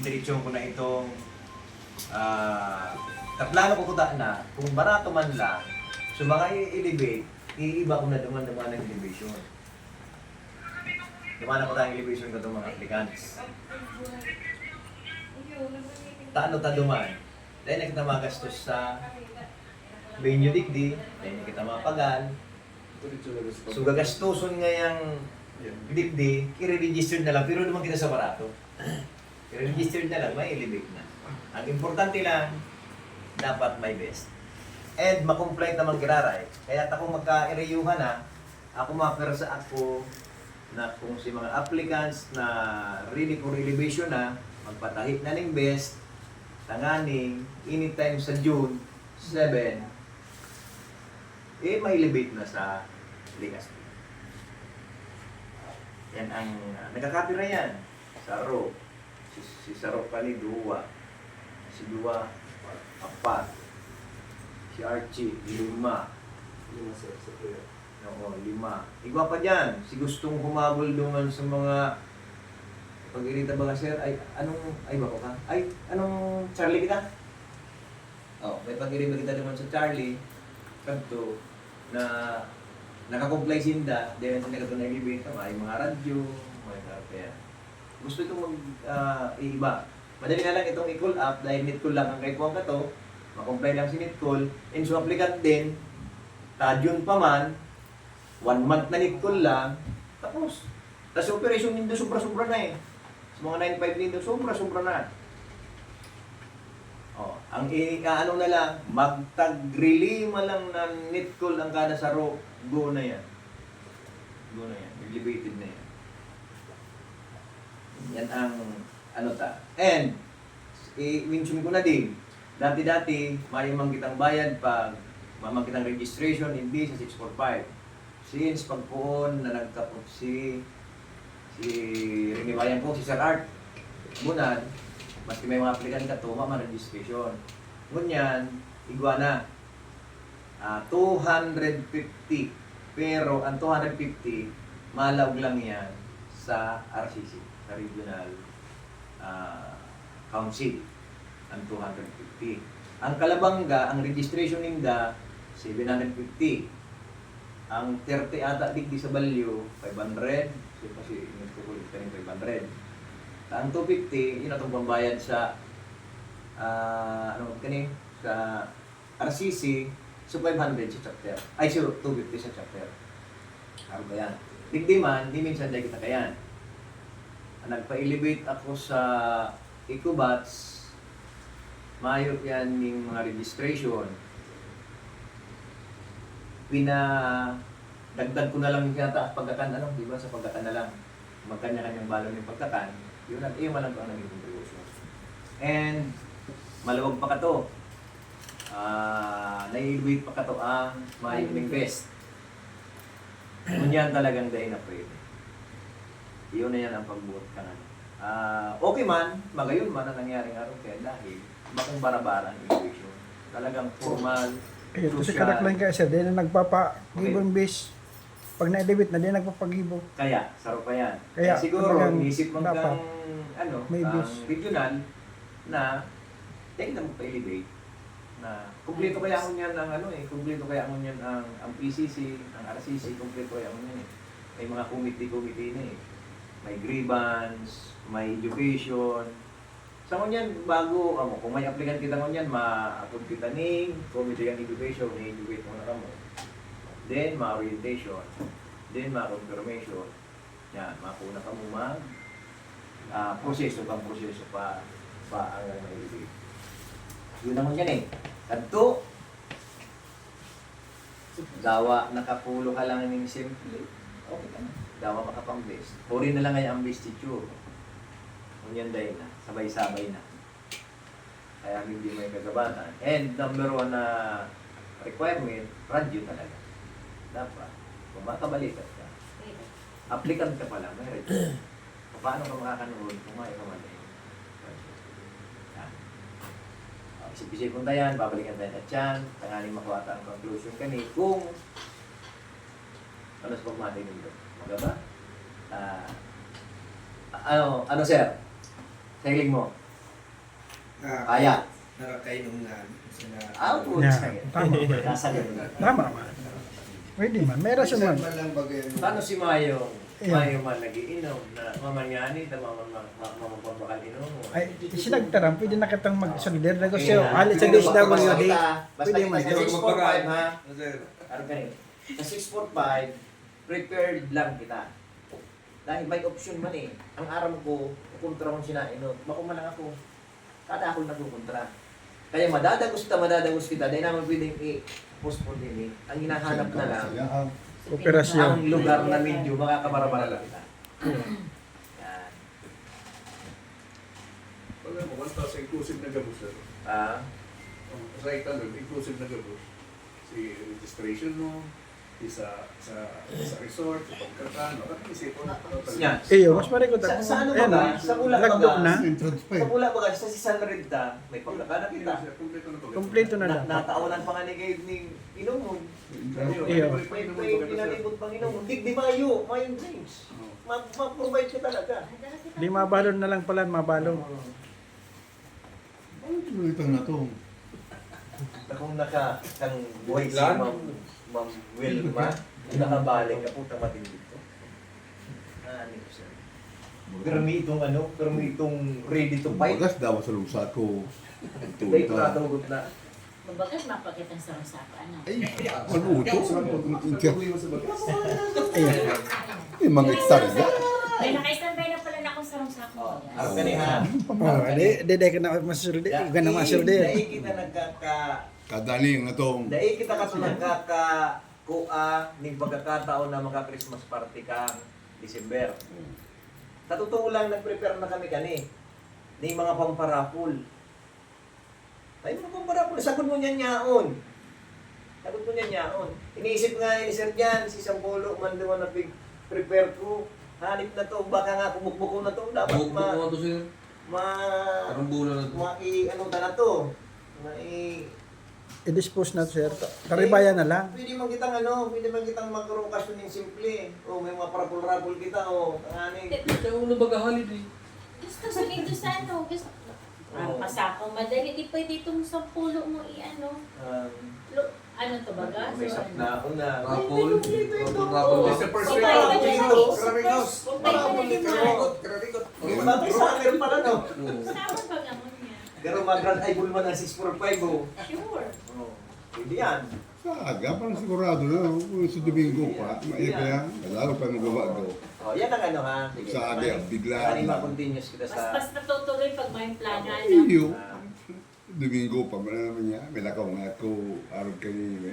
diretsyon ko na itong kaplano ko kuta na kung barato man lang, so mga i-elevate, iiba ko na duman ng elevation. Duman ko tayong elevation ko itong mga applicants. Taano ta duman? Dahil na kita magastos sa venue digdi, dahil na kita mapagal. So gagastuson ngayang digdi, i-register na lang, pero naman kita sa barato. I-register na lang, may elevate na. Ang importante lang, dapat may best. And makomplete naman kiraray. Kaya ako magka-ereyuhan na, ako mapersa ako na kung si mga applicants na ready for elevation na, magpatahit na ng best, tanganing, anytime sa June 7, may elevate na sa Legazpi. Yan ang nagkakapira yan. Saro. Si Saro Kali, Duwa. Si Duwa, 4. Si Archie, 5. Oo, 5. Igwa pa dyan. Si gustong humabol doon sa mga pag-irita ba ka, sir? Ay, ba ko ka? Ay, anong Charlie kita? Oh, may pag-irita kita naman sa Charlie. Kanto, na nakakomply sinda, dahil sa nagato na ibibenta, may mga radyo, may kaya. Gusto itong iiba. Madali na lang itong i-call up, dahil net-call lang ang kaipuan ka to, makomply lang si net-call, and so applicant din, June pa man, 1 month na net-call lang, tapos, tapos operation nindo sobra-sobra na eh. Sa mga 9.5 nindo, sobra-sobra na. Oh, ang ano na lang, magtag-relima lang na net-call ang kada saro, go na yan. Go na yan. Elevated na yan. Yan ang ano ta. And, i-mention ko na din, dati-dati, mayamang kitang bayad pag mamang kitang registration, hindi sa 645. Since pagpuon na nagkapot si Rinibayan po, si Sir Art, Bunad, maski may mga applicant ka, tuma ma-registration. Ngunyan, iguana, 250. Pero ang 250, malawag lang yan sa RCC, sa Regional Council, ang 250. Ang Kalabanga, ang registration ninda, 750. Ang 30 ata digdi sa Balyo, 500. So, kasi nagkukulit ka rin 500. Ang 250, yun itong pambayad sa sa RCC, so 500 sa chapter. Ay, so 250 sa chapter. Ano ba yan? Digdi man, di minsan dahil kita kayan. Nagpa-elevate ako sa Ecobats, mayot yan ng mga registration. Dagdag ko na lang yung kinataas pagkakan, di ba? Sa pagkakan na lang, magkanya-kanyang balon yung pagkakan, yun malang ko ang naging contribution. And, maluwag pa ka to. Nai-elevate pa ka to ang mayroong best. Kunyan talagang dahil na pwede. Yun na yan ang pagbuot ka na. Okay man, magayon man ang nangyaring araw kaya dahil bakong barabaran elevation. Talagang formal, Ito si kanak lang kaya sir, di na nagpapagibong base. Pag na-elevate na, di nagpapagibo. Kaya, saro pa yan. Kaya, siguro, inisip mo dapat, kang may ang base. regional na tingin na mo pa-elevate na kumpleto kaya ako niyan kumpleto kaya ako niyan ang PCC, ang RCC, kumpleto kaya ako niyan eh. May mga committee na eh. May grievance, may education. Sa ngunyan, bago, kung may applicant kita ngunyan, ma-approve kita ni committee ng education, i-educate mo na kamo. Then, ma-orientation. Then, ma-confirmation. Yan, makuna ka mo proseso pa ang may-elevate. Yun naman yan eh. Kadto, dawa nakapulo ka lang ng simple, okay ka na. Dawa makapang-best. Puri na lang ngayon ang bestitude. Ngunyan dahil na, sabay-sabay na. Kaya hindi may kagabatan. And number 1 na requirement, radyo talaga. Dapat, kung makabalikat ka, applicant ka pala, may radyo. Paano ka makakanood kung may kamali? Isip-isip kung tayan, babalikan tayo na tiyan, tangaling makuha ang conclusion kani kung ano sa pagmati nito. Magaba? Ano sir? Sa hiling mo. Kaya. Nakakainom na. Putya. Yeah, tama. Nasa ganun. Tama man. Pwede man. Meron siya man. Paano si Mayo? Yeah. Mayo man nagiinom na mamanyani na mamapabakal inom. Ay, sinagtaram, pwede na kitang mag-solider na gusto. Yeah. Halit sa Basta DSWD. Basta Pwede kita man. sa 645 ha. Ano ka Sa 645, prepared lang kita. Dahil may option man eh. Ang aram ko, kontra mong sinainot. Bakuma lang ako. Kada ako nagkukontra. Kaya madadagos kita. Dahil naman pwedeng i-postpone din eh. Ang hinahanap na lang, Operasyon. ang lugar na medyo makakabarabara lang kita. Yan. Wala mo, 1,000 inclusive na gabos, sir. Sa italon, inclusive na gabos. Si registration mo, sa resort, sa pagkatan, ano isipon? Yan. Iyo, mas marikot Sa, ako. sa ano Ayan, ba? Sa Bula ba lagdok na. Sa Bula ba sa si San Renta, may pagkakana kita. Kompleto na lang. Natawanan pa nga ni Gabe ni Inomon. Iyo. May pinalibot pang Inomon. Di mayo, mayong drinks. Ma-provide ka talaga. Di mabalon na lang pala, mabalon. Ano ito na to? Kung kang buhay si Ma'am Wilma, nakabalik ka putang matindi to. Ano sir? Pero may itong ready to fight. Bagas daw sa lusa ko. Ito Dahil ito. natawag na. Mabagas mapakitang sarang-sapa. Ano? Ay, ano ito? Ayun. Ay, mga ekstarga. May naka-standby na pala na akong sarang-sapa. Ano kaniha? Di ka na masulder. Iba na masulder. Dahil kita Kadaling na tong. Dahil kita nagkaka-kuha ng pagkakataon na mga Christmas party kang December. Sa totoo lang, nag-prepare na kami ng mga pamparapol. Ay, mga pamparapol. Sagot mo niyan yaon. Iniisip nga ni Sir Jan, si Sampolo, man doon na prepare ko. Hanip na to, baka nga kumukbuko na to. Dapat Bukbuk mo to, sir. Parang bulan na to. ano na to. I-dispose na sir. Karibayan na lang. Pwede man kitang magkarokasyon ng simple. O may mga parapol-rapol kita o kanin. Kaya ulo bagahalid eh. Gusto sabihin doon sa ano. Gusto. Ang pasakong madali. Di pwede itong sa pulo mo i-ano. Ano to bagas? May O ano? sapnaon na. Rapol. Rapol. Rapol. Mr. First Kumpay pa Grade. na Dito, yan. Karabigaus. Kumpay pa na yan. Karabikot. Bakit sa akin pala no? Sama ba naman niya? Pero mag-grand eye bull man ang 645 o. Sure. Pwede yan. Saga, parang sigurado na. Kung sa Domingo pa, kaya lalo pa magawa ko. O, yan ang ano ha. Sige. Sabi, bigla Kanina lang. continuous kita Mas sa... natutuloy pag may plano. Ano? Iyo. Domingo pa, wala naman niya. May lakaw nga ako, araw kanina.